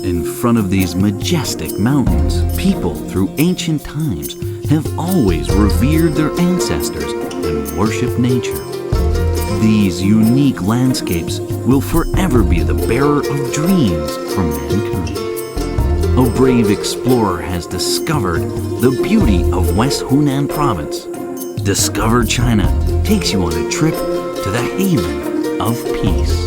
In front of these majestic mountains, people through ancient times have always revered their ancestors and worshipped nature. These unique landscapes will forever be the bearer of dreams for mankind. A brave explorer has discovered the beauty of West Hunan Province. Discover China takes you on a trip to the haven of peace.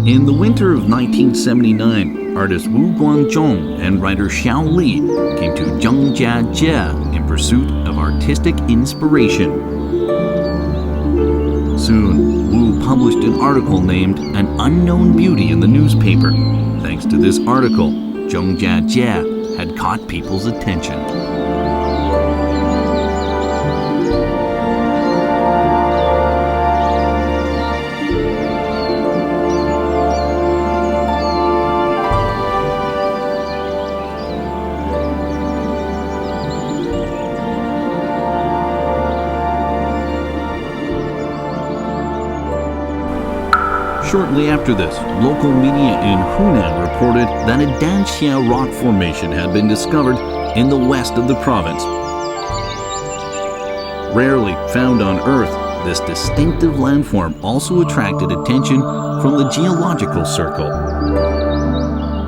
In the winter of 1979, artist Wu Guangzhong and writer Xiao Li came to ZhangJiaJie in pursuit of artistic inspiration. Soon, Wu published an article named An Unknown Beauty in the newspaper. Thanks to this article, ZhangJiaJie had caught people's attention. Shortly after this, local media in Hunan reported that a Danxia rock formation had been discovered in the west of the province. Rarely found on Earth, this distinctive landform also attracted attention from the geological circle.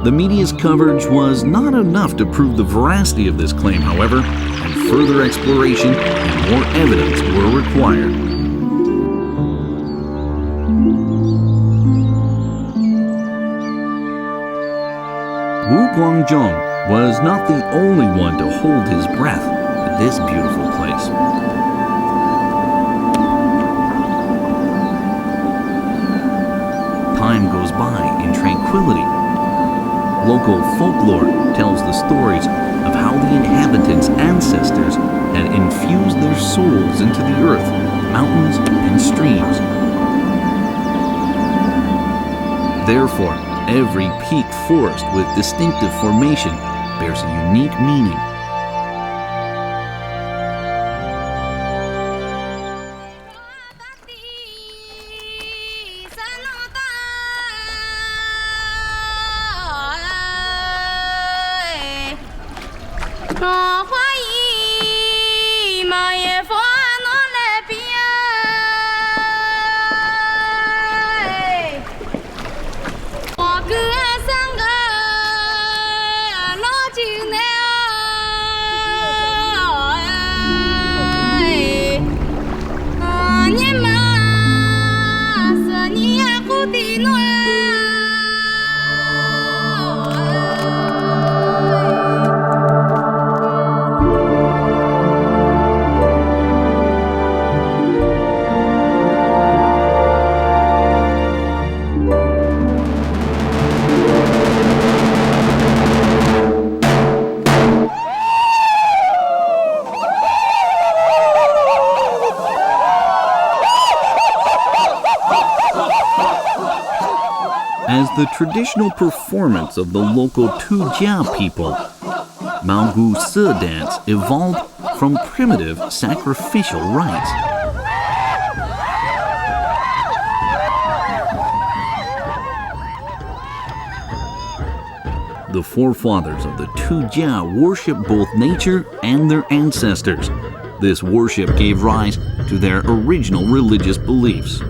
The media's coverage was not enough to prove the veracity of this claim, however, and further exploration and more evidence were required. Wu Guangzhong was not the only one to hold his breath at this beautiful place. Time goes by in tranquility. Local folklore tells the stories of how the inhabitants' ancestors had infused their souls into the earth, mountains, and streams. Therefore, every peak forest with distinctive formation bears a unique meaning. As the traditional performance of the local Tujia people, Maogu Se dance evolved from primitive sacrificial rites. The forefathers of the Tujia worship both nature and their ancestors. This worship gave rise to their original religious beliefs.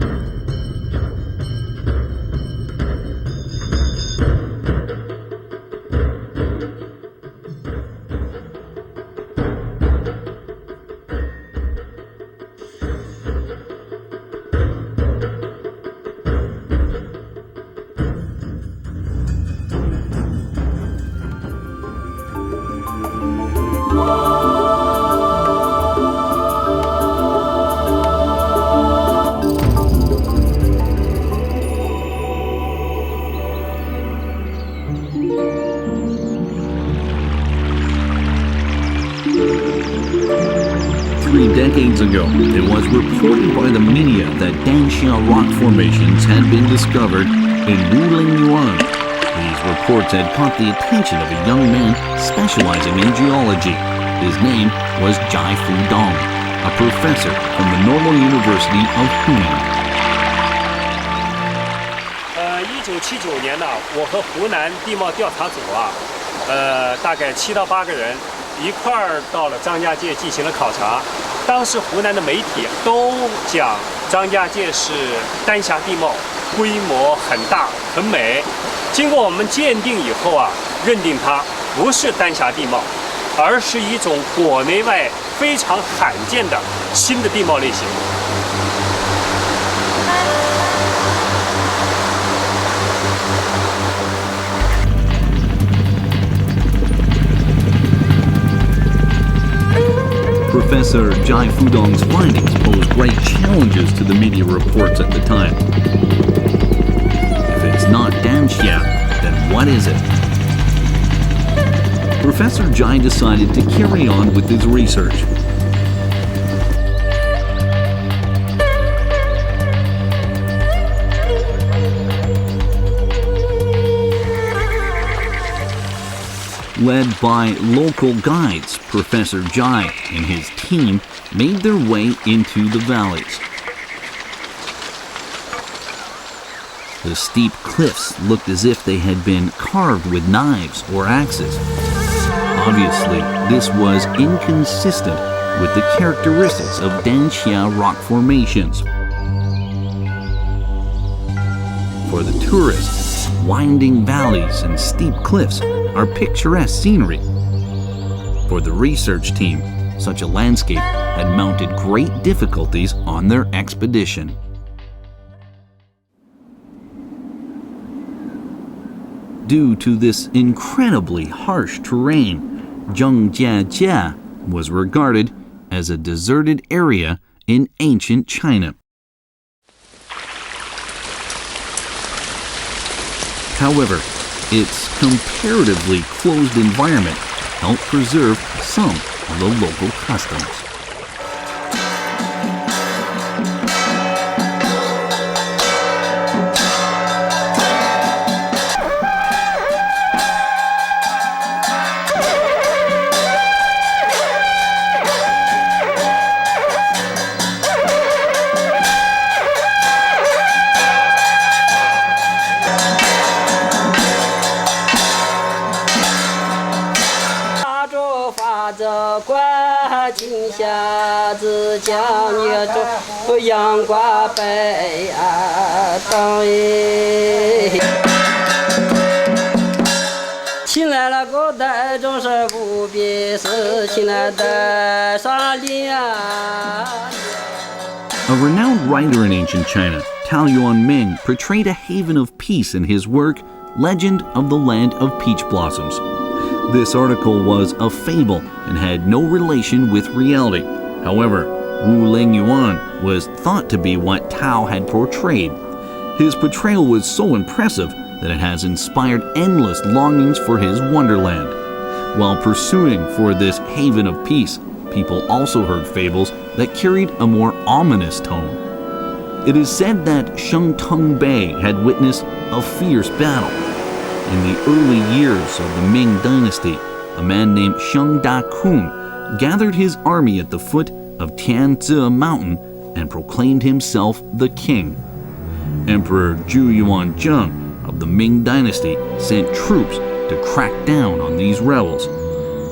3 decades ago, it was reported by the media that Danxia rock formations had been discovered in Wulingyuan. These reports had caught the attention of a young man specializing in geology. His name was Jai Fudong, a professor from the Normal University of Hunan. 1979年呢，我和湖南地貌调查组大概7到8个人一块儿到了张家界进行了考察。当时湖南的媒体都讲张家界是丹霞地貌，规模很大很美。经过我们鉴定以后认定它不是丹霞地貌，而是一种国内外非常罕见的新的地貌类型。 Professor Jai Fudong's findings posed great challenges to the media reports at the time. If it's not Danxia, then what is it? Professor Jai decided to carry on with his research. Led by local guides, Professor Jai and his team made their way into the valleys. The steep cliffs looked as if they had been carved with knives or axes. Obviously, this was inconsistent with the characteristics of Danxia rock formations. For the tourists, winding valleys and steep cliffs are picturesque scenery. For the research team, such a landscape had mounted great difficulties on their expedition. Due to this incredibly harsh terrain, ZhangJiaJie was regarded as a deserted area in ancient China. However, its comparatively closed environment helped preserve some of the local customs. A renowned writer in ancient China, Tao Yuanming, portrayed a haven of peace in his work, Legend of the Land of Peach Blossoms. This article was a fable and had no relation with reality. However, Wu Lingyuan was thought to be what Tao had portrayed. His portrayal was so impressive that it has inspired endless longings for his wonderland. While pursuing for this haven of peace, people also heard fables that carried a more ominous tone. It is said that Sheng Tung Bei had witnessed a fierce battle. In the early years of the Ming Dynasty, a man named Sheng Da-kun gathered his army at the foot of Tianzi Mountain and proclaimed himself the king. Emperor Zhu Yuanzheng of the Ming Dynasty sent troops to crack down on these rebels.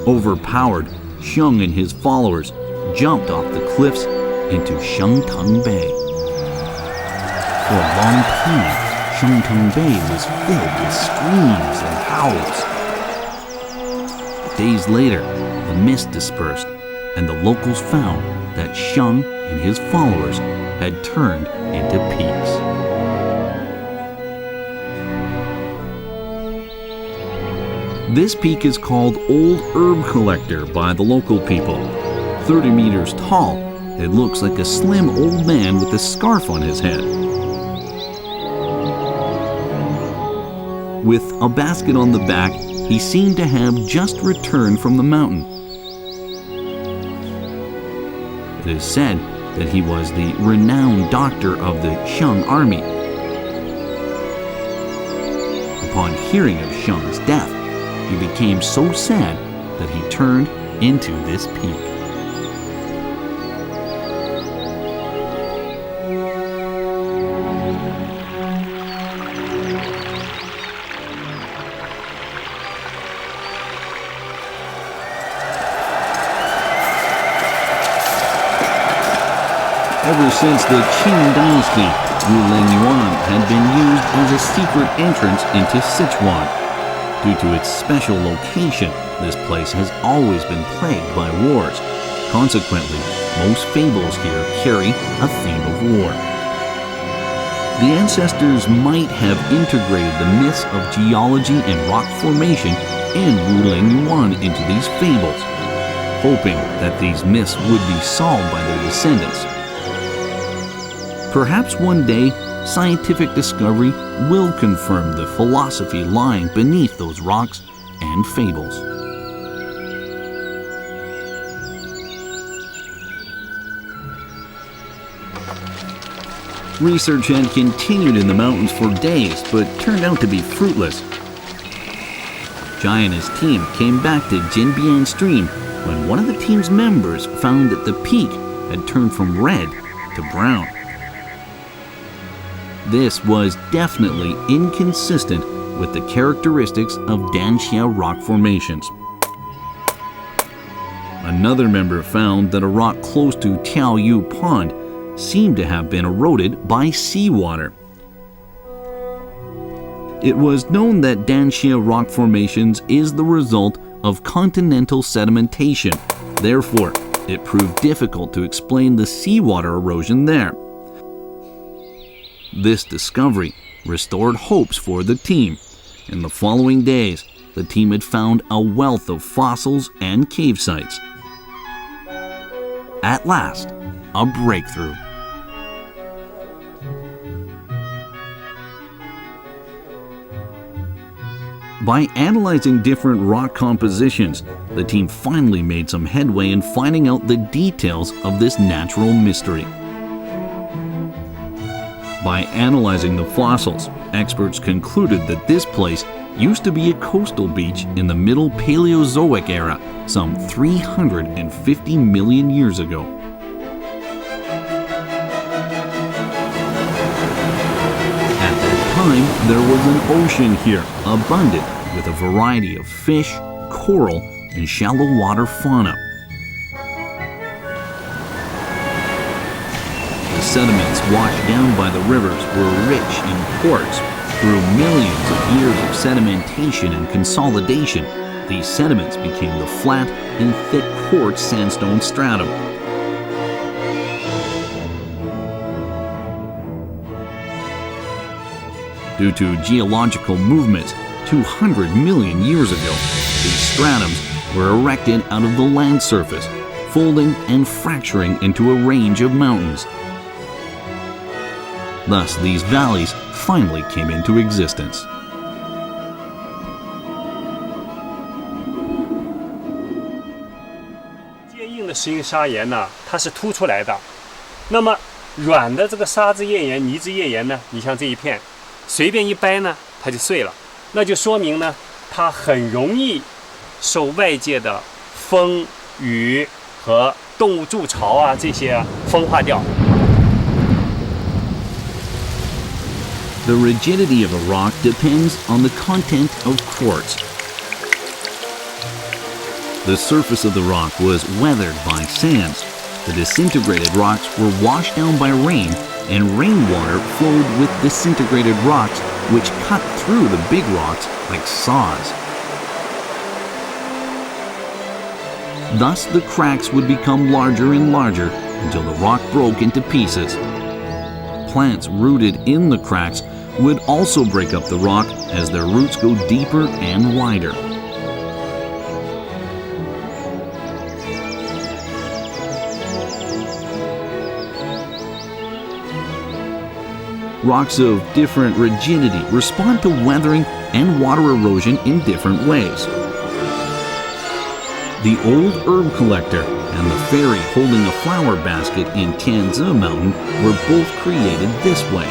Overpowered, Sheng and his followers jumped off the cliffs into Sheng Tung Bay. For a long time, Sheng Tung Bay was filled with screams and howls. Days later, the mist dispersed, and the locals found that Sheng and his followers had turned into peaks. This peak is called Old Herb Collector by the local people. 30 meters tall, it looks like a slim old man with a scarf on his head. With a basket on the back, he seemed to have just returned from the mountain. It is said that he was the renowned doctor of the Shang army. Upon hearing of Shang's death, he became so sad that he turned into this peak. Ever since the Qing dynasty, Wulingyuan had been used as a secret entrance into Sichuan. Due to its special location, this place has always been plagued by wars. Consequently, most fables here carry a theme of war. The ancestors might have integrated the myths of geology and rock formation and Wulingyuan into these fables, hoping that these myths would be solved by their descendants. Perhaps one day, scientific discovery will confirm the philosophy lying beneath those rocks and fables. Research had continued in the mountains for days, but turned out to be fruitless. Jie and his team came back to Jinbian Stream when one of the team's members found that the peak had turned from red to brown. This was definitely inconsistent with the characteristics of Danxia rock formations. Another member found that a rock close to Tiaoyu Pond seemed to have been eroded by seawater. It was known that Danxia rock formations is the result of continental sedimentation. Therefore, it proved difficult to explain the seawater erosion there. This discovery restored hopes for the team. In the following days, the team had found a wealth of fossils and cave sites. At last, a breakthrough. By analyzing different rock compositions, the team finally made some headway in finding out the details of this natural mystery. By analyzing the fossils, experts concluded that this place used to be a coastal beach in the Middle Paleozoic era, some 350 million years ago. At that time, there was an ocean here, abundant with a variety of fish, coral, and shallow water fauna. The sediments washed down by the rivers were rich in quartz. Through millions of years of sedimentation and consolidation, these sediments became the flat and thick quartz sandstone stratum. Due to geological movements 200 million years ago, these stratums were erected out of the land surface, folding and fracturing into a range of mountains. Thus, these valleys finally came into existence.坚硬的石英砂岩呢，它是凸出来的。那么软的这个沙质页岩、泥质页岩呢，你像这一片，随便一掰呢，它就碎了。那就说明呢，它很容易受外界的风、雨和动物筑巢啊这些风化掉。The rigidity of a rock depends on the content of quartz. The surface of the rock was weathered by sands. The disintegrated rocks were washed down by rain, and rainwater flowed with disintegrated rocks, which cut through the big rocks like saws. Thus, the cracks would become larger and larger until the rock broke into pieces. Plants rooted in the cracks would also break up the rock as their roots go deeper and wider. Rocks of different rigidity respond to weathering and water erosion in different ways. The old herb collector and the fairy holding a flower basket in Tianzi Mountain were both created this way.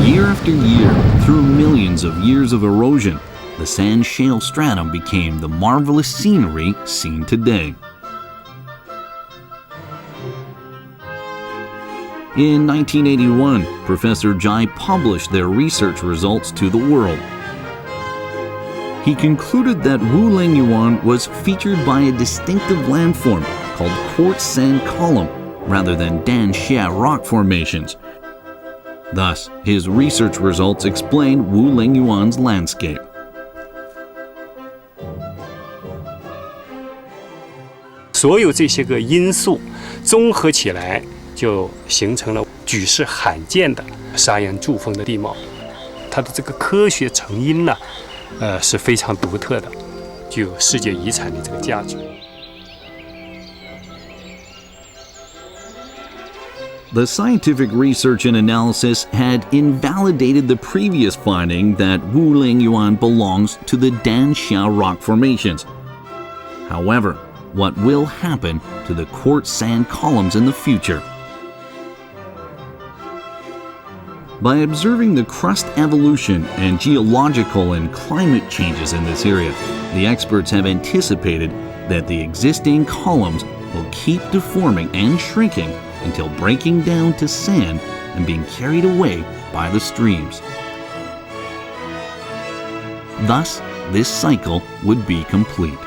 Year after year, through millions of years of erosion, the sand shale stratum became the marvelous scenery seen today. In 1981, Professor Jie published their research results to the world. He concluded that Wuling Yuan was featured by a distinctive landform called quartz sand column rather than Danxia rock formations. Thus, his research results explain Wuling Yuan's landscape. "所有这些个因素综合起来，就形成了举世罕见的砂岩柱峰的地貌。它的这个科学成因呢，是非常独特的，具有世界遗产的这个价值。" The scientific research and analysis had invalidated the previous finding that Wuling Yuan belongs to the Danxia rock formations. However, what will happen to the quartz sand columns in the future? By observing the crust evolution and geological and climate changes in this area, the experts have anticipated that the existing columns will keep deforming and shrinking until breaking down to sand and being carried away by the streams. Thus, this cycle would be complete.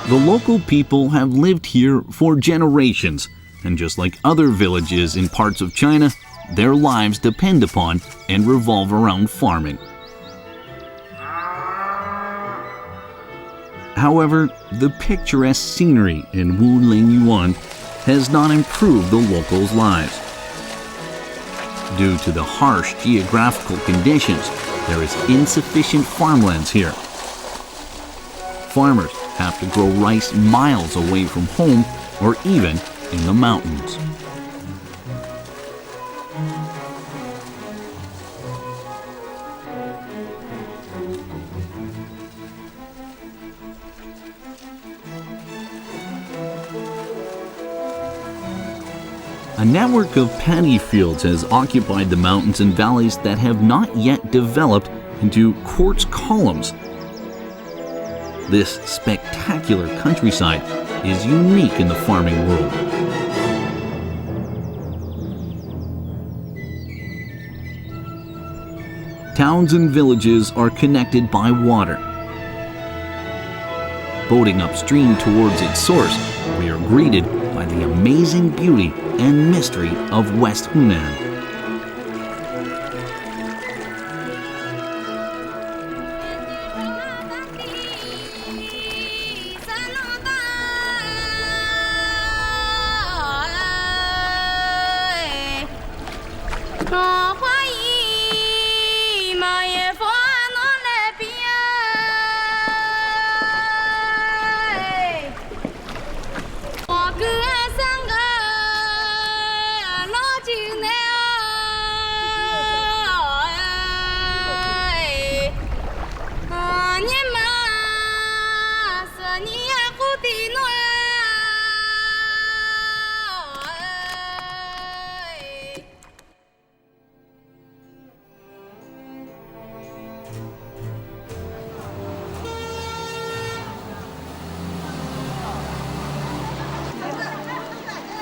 The local people have lived here for generations, and just like other villages in parts of China, their lives depend upon and revolve around farming. However, the picturesque scenery in Wuling Yuan has not improved the locals' lives. Due to the harsh geographical conditions, there is insufficient farmlands here. Farmers have to grow rice miles away from home or even in the mountains. A network of paddy fields has occupied the mountains and valleys that have not yet developed into quartz columns. This spectacular countryside is unique in the farming world. Towns and villages are connected by water. Boating upstream towards its source, we are greeted by the amazing beauty and mystery of West Hunan.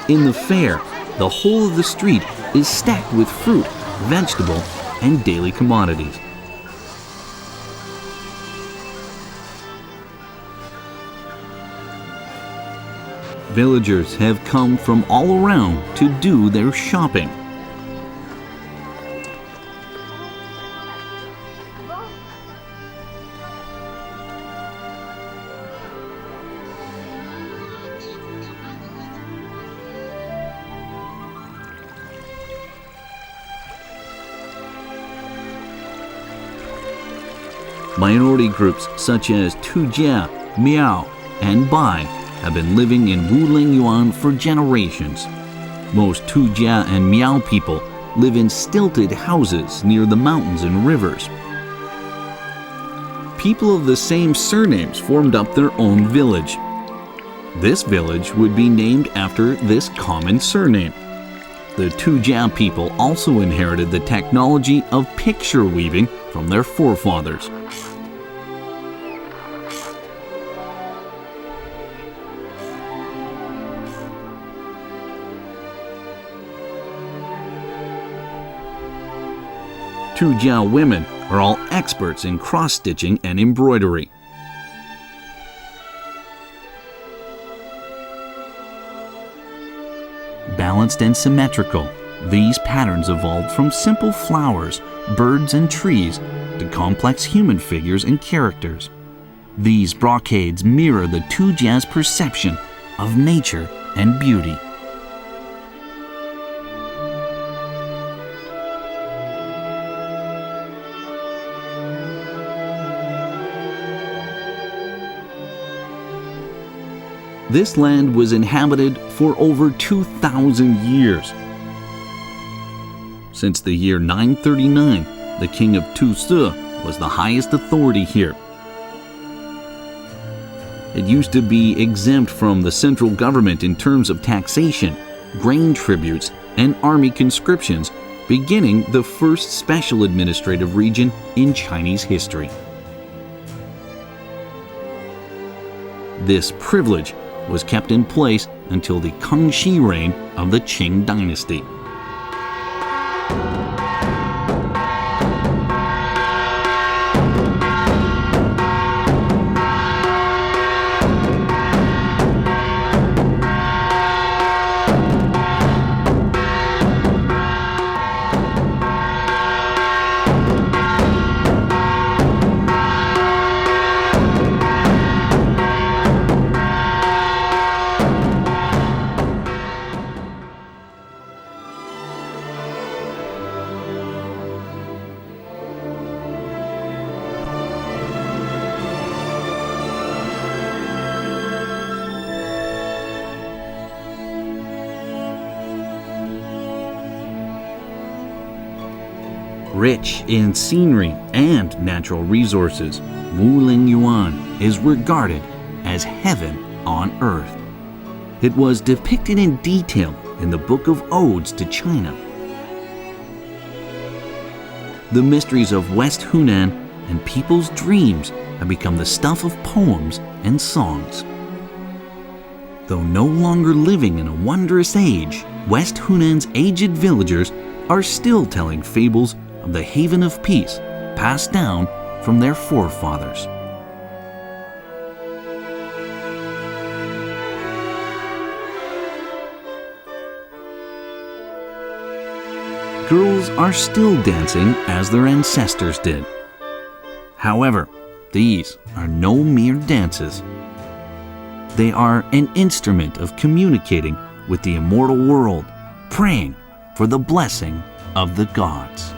In the fair, the whole of the street is stacked with fruit, vegetable, and daily commodities. Villagers have come from all around to do their shopping. Minority groups such as Tujia, Miao, and Bai have been living in Wulingyuan for generations. Most Tujia and Miao people live in stilted houses near the mountains and rivers. People of the same surnames formed up their own village. This village would be named after this common surname. The Tujia people also inherited the technology of picture weaving from their forefathers. Tujia women are all experts in cross-stitching and embroidery. Balanced and symmetrical, these patterns evolved from simple flowers, birds, and trees to complex human figures and characters. These brocades mirror the Tujia's perception of nature and beauty. This land was inhabited for over 2,000 years. Since the year 939, the king of Tusi was the highest authority here. It used to be exempt from the central government in terms of taxation, grain tributes, and army conscriptions, beginning the first special administrative region in Chinese history. This privilege was kept in place until the Kangxi reign of the Qing dynasty. Rich in scenery and natural resources, Wulingyuan is regarded as heaven on earth. It was depicted in detail in the Book of Odes to China. The mysteries of West Hunan and people's dreams have become the stuff of poems and songs. Though no longer living in a wondrous age, West Hunan's aged villagers are still telling fables of the haven of peace passed down from their forefathers. Girls are still dancing as their ancestors did. However, these are no mere dances. They are an instrument of communicating with the immortal world, praying for the blessing of the gods.